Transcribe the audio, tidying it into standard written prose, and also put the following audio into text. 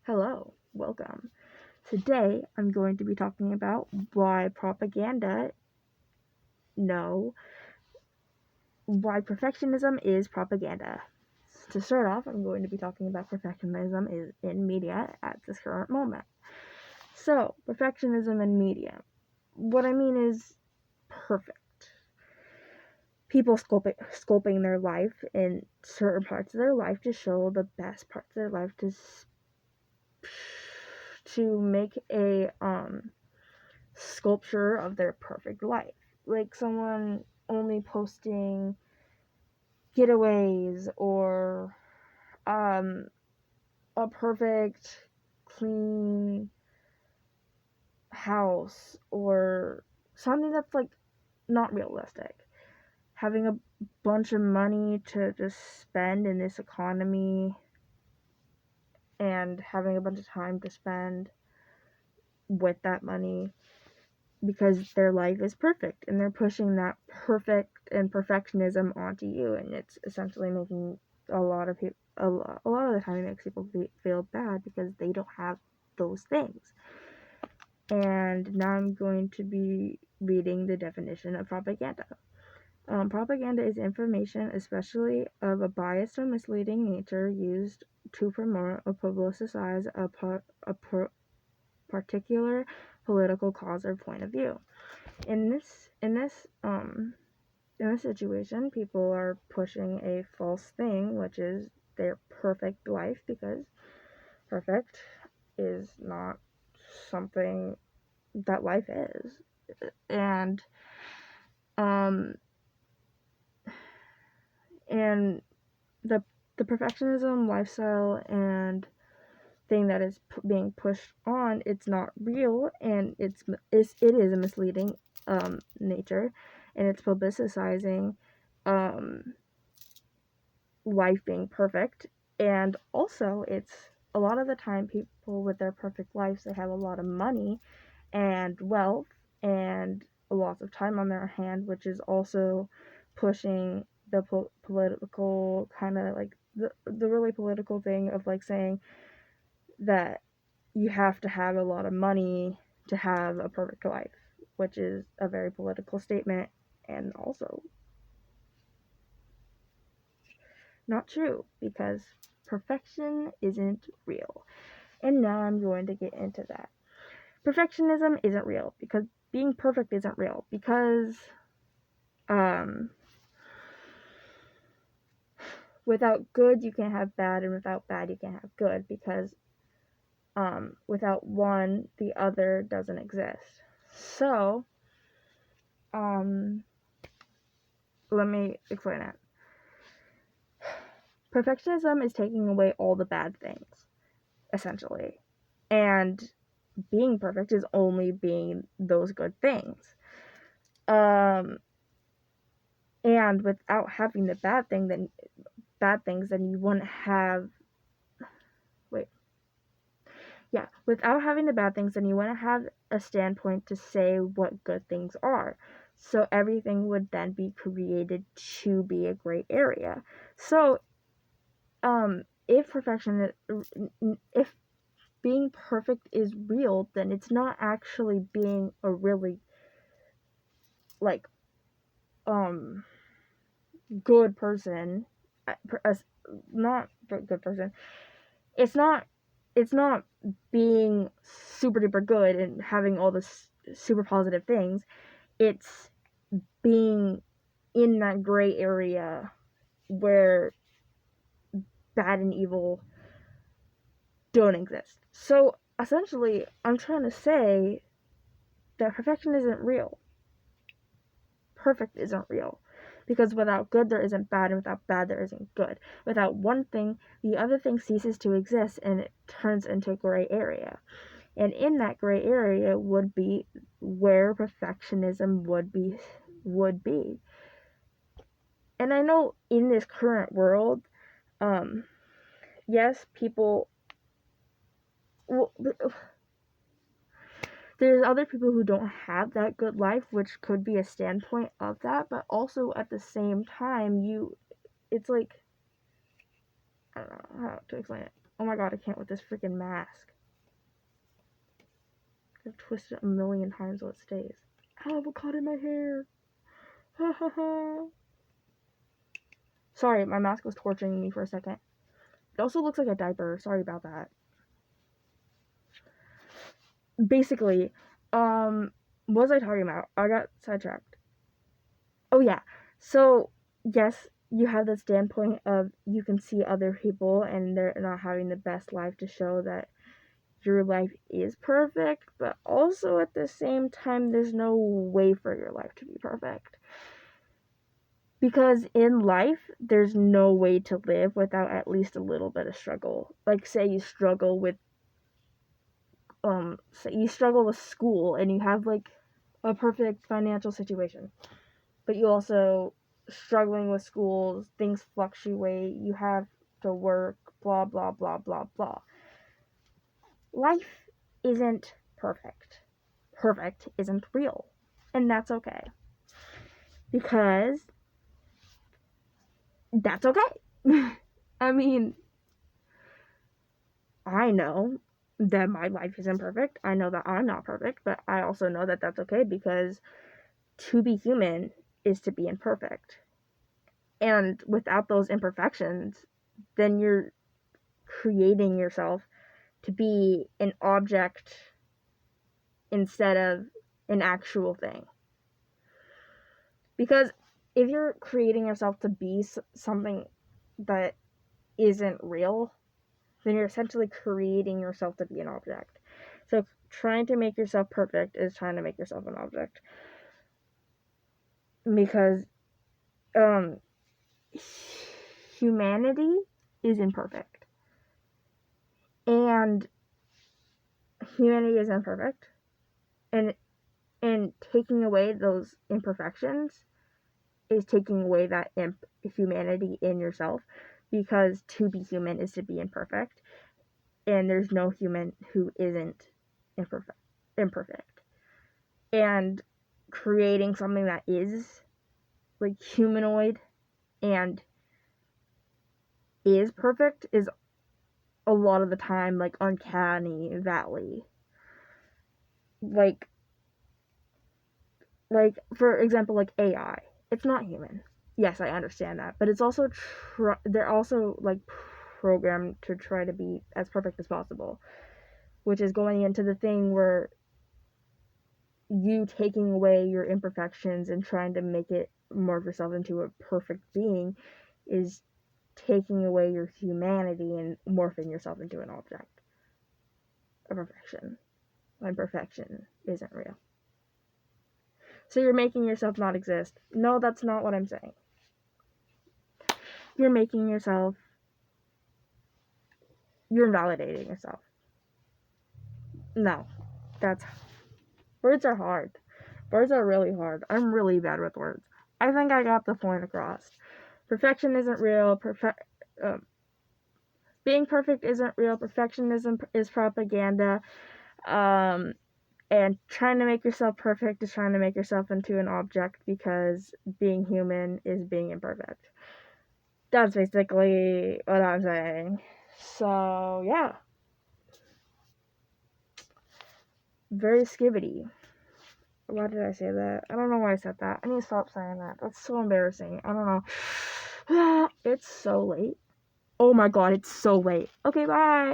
Hello, welcome. Today I'm going to be talking about why perfectionism is propaganda. To start off, I'm going to be talking about perfectionism is in media at this current moment. So, perfectionism in media. What I mean is perfect. People sculpting their life in certain parts of their life to show the best parts of their life to make a sculpture of their perfect life. Like someone only posting getaways or a perfect clean house or something that's like not realistic. Having a bunch of money to just spend in this economy and having a bunch of time to spend with that money because their life is perfect and they're pushing that perfect and perfectionism onto you, and it's essentially making a lot of people a lot of the time it makes people feel bad because they don't have those things. And now I'm going to be reading the definition of propaganda. Propaganda is information, especially of a biased or misleading nature, used to promote or publicize a particular political cause or point of view. In this situation, people are pushing a false thing, which is their perfect life, because perfect is not something that life is. And and the perfectionism lifestyle and thing that is being pushed on, it's not real, and it is a misleading nature, and it's publicizing life being perfect. And also, it's a lot of the time people with their perfect lives, they have a lot of money and wealth and lots of time on their hand, which is also pushing the political kind of like the really political thing of like saying that you have to have a lot of money to have a perfect life, which is a very political statement and also not true, because perfection isn't real. And now I'm going to get into that. Perfectionism isn't real because being perfect isn't real, because without good you can't have bad, and without bad you can't have good, because without one the other doesn't exist. So let me explain it. Perfectionism is taking away all the bad things, essentially. And being perfect is only being those good things. And without having the bad things, then you wouldn't have without having the bad things, then you wouldn't have a standpoint to say what good things are. So everything would then be created to be a gray area. So if being perfect is real, then it's not actually being a really like good person, not good person. It's not being super duper good and having all this super positive things. It's being in that gray area where bad and evil don't exist. So essentially, I'm trying to say that perfection isn't real. Perfect isn't real. Because without good, there isn't bad, and without bad, there isn't good. Without one thing, the other thing ceases to exist, and it turns into a gray area. And in that gray area would be where perfectionism would be. And I know in this current world, yes, people. Well, there's other people who don't have that good life, which could be a standpoint of that, but also at the same time, it's like, I don't know how to explain it. Oh my god, I can't with this freaking mask. I've twisted it a million times so it stays. Ow, it caught in my hair. Ha ha ha. Sorry, my mask was torturing me for a second. It also looks like a diaper. Sorry about that. Basically, what was I talking about? I got sidetracked. Oh yeah. So, yes, you have the standpoint of you can see other people and they're not having the best life to show that your life is perfect, but also at the same time, there's no way for your life to be perfect. Because in life, there's no way to live without at least a little bit of struggle. Like, say you struggle with school and you have like a perfect financial situation, but you also struggling with schools, things fluctuate, you have to work, blah blah blah blah blah. Life isn't perfect. Perfect isn't real, and that's okay, because that's okay. I mean, I know that my life isn't perfect. I know that I'm not perfect, but I also know that that's okay, because to be human is to be imperfect. And without those imperfections, then you're creating yourself to be an object instead of an actual thing. Because if you're creating yourself to be something that isn't real, then you're essentially creating yourself to be an object. So trying to make yourself perfect is trying to make yourself an object. Because humanity is imperfect. And humanity is imperfect. And taking away those imperfections is taking away that humanity in yourself, because to be human is to be imperfect, and there's no human who isn't imperfect. And creating something that is like humanoid and is perfect is a lot of the time like uncanny valley. Like for example, like AI, it's not human. Yes, I understand that, but it's also they're also like programmed to try to be as perfect as possible, which is going into the thing where you taking away your imperfections and trying to make it morph yourself into a perfect being is taking away your humanity and morphing yourself into an object of perfection, when perfection isn't real. So you're making yourself not exist. No, that's not what I'm saying. You're making yourself, you're invalidating yourself. No, that's, words are hard. Words are really hard. I'm really bad with words. I think I got the point across. Perfection isn't real. Being perfect isn't real. Perfectionism is propaganda. And trying to make yourself perfect is trying to make yourself into an object, because being human is being imperfect. That's basically what I'm saying. So, yeah. Very skibbity. Why did I say that? I don't know why I said that. I need to stop saying that. That's so embarrassing. I don't know. It's so late. Oh my god, it's so late. Okay, bye.